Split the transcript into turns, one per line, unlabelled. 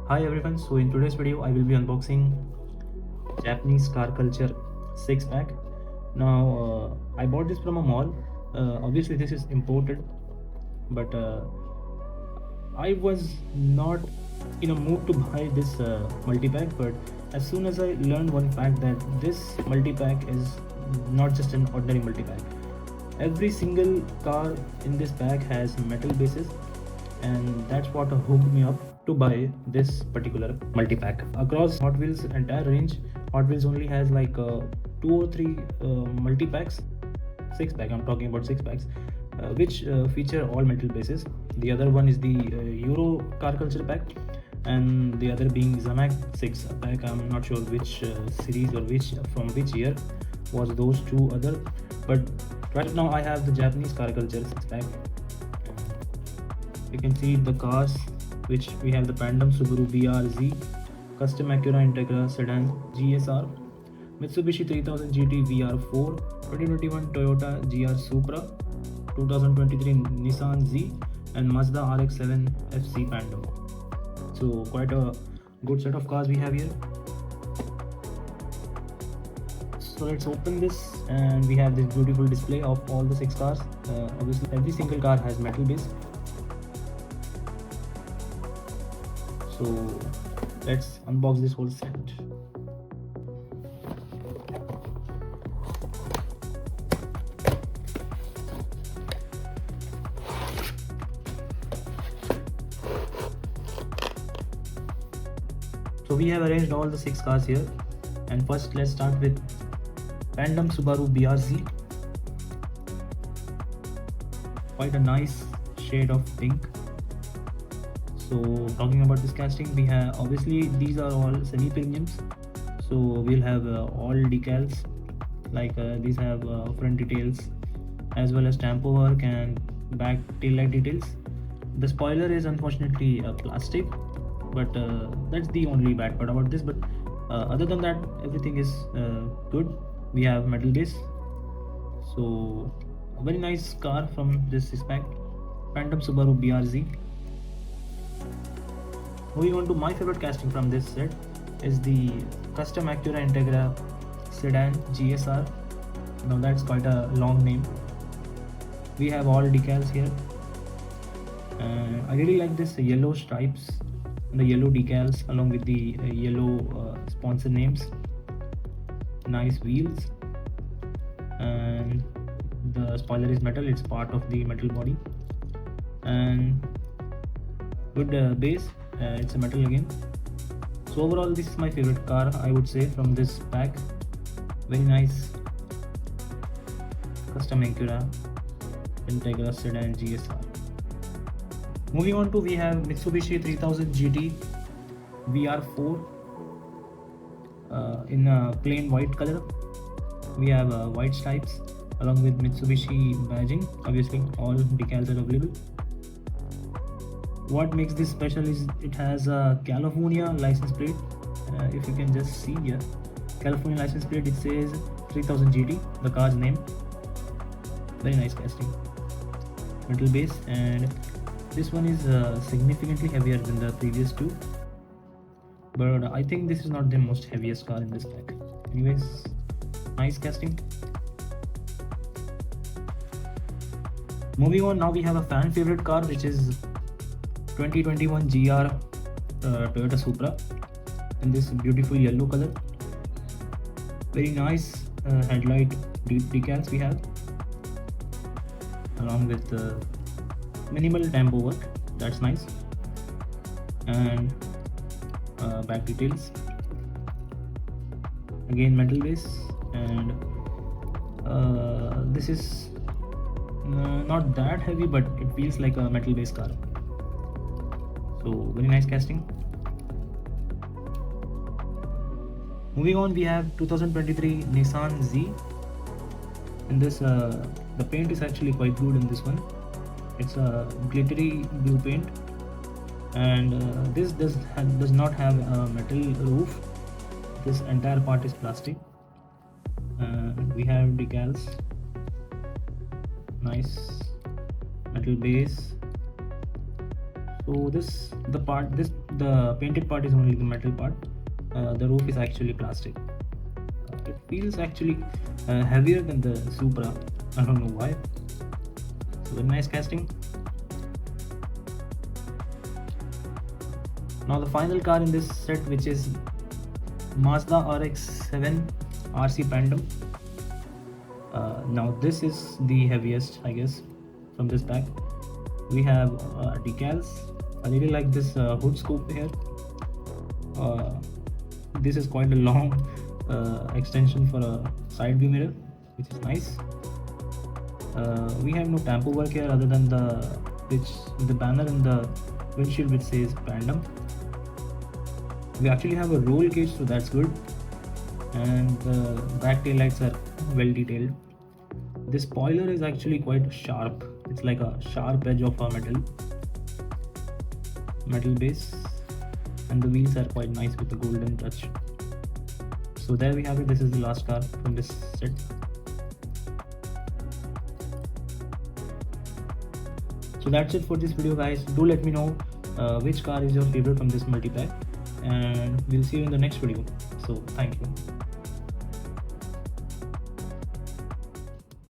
Hi everyone, so in today's video I will be unboxing Japanese car culture 6 pack. Now I bought this from a mall. Obviously this is imported, but I was not in a mood to buy this multi-pack, but as soon as I learned one fact that this multi-pack is not just an ordinary multi-pack. Every single car in this pack has metal bases, and that's what hooked me up to buy this particular multi-pack. Across Hot Wheels entire range, Hot Wheels only has like 2 or 3 multi-packs, 6 pack, I'm talking about 6 packs, which feature all metal bases. The other one is the Euro car culture pack, and the other being Zamac 6 pack. I'm not sure which series or which year was those two other, but right now I have the Japanese car culture 6 pack. You can see the cars, which we have the Pandem Subaru BRZ, custom Acura Integra Sedan GSR, Mitsubishi 3000 GT VR4, 2021 Toyota GR Supra, 2023 Nissan Z, and Mazda RX-7 FC Pandem. So quite a good set of cars we have here. So let's open this, and we have this beautiful display of all the 6 cars. Obviously every single car has metal base. So let's unbox this whole set. So we have arranged all the 6 cars here, and first let's start with Pandem Subaru BRZ. Quite a nice shade of pink. So talking about this casting, we have obviously these are all semi-premiums, so we'll have all decals, like these have front details as well as tampo work and back tail light details. The spoiler is unfortunately plastic, but that's the only bad part about this. But other than that, everything is good. We have metal base, so a very nice car from this spec, Pandem Subaru BRZ. Moving on to my favorite casting from this set is the custom Acura Integra Sedan GSR. Now that's quite a long name. We have all decals here. I really like this yellow stripes, the yellow decals along with the yellow sponsor names. Nice wheels, and the spoiler is metal, it's part of the metal body, and good base, it's a metal again. So overall this is my favorite car, I would say, from this pack. Very nice custom Acura Integra Sedan GSR. Moving on to, we have Mitsubishi 3000 GT VR4 in a plain white color. We have white stripes along with Mitsubishi badging. Obviously all decals are available. What makes this special is it has a California license plate. If you can just see here, California license plate, it says 3000 GT, the car's name. Very nice casting, metal base, and this one is significantly heavier than the previous two, but I think this is not the most heaviest car in this pack. Anyways, nice casting. Moving on, now we have a fan favorite car, which is 2021 GR Toyota Supra in this beautiful yellow color. Very nice headlight decals we have, along with minimal tampo work. That's nice. And back details, again metal base, and this is not that heavy, but it feels like a metal base car. So very nice casting. Moving on, we have 2023 Nissan Z. In this, the paint is actually quite good in this one. It's a glittery blue paint, and this does not have a metal roof. This entire part is plastic. We have decals, nice metal base. So the painted part is only the metal part. The roof is actually plastic. It feels actually heavier than the Supra. I don't know why. So very nice casting. Now the final car in this set, which is Mazda RX-7 RC Pandem. Now this is the heaviest, I guess, from this pack. We have decals. I really like this hood scoop here. This is quite a long extension for a side view mirror, which is nice. We have no tampo work here other than the banner in the windshield which says Pandem. We actually have a roll cage, so that's good. And the back tail lights are well detailed. This spoiler is actually quite sharp. It's like a sharp edge of a metal base, and the wheels are quite nice with the golden touch. So there we have it. This is the last car from this set. So that's it for this video, guys. Do let me know which car is your favorite from this multi-pack, and we'll see you in the next video. So thank you.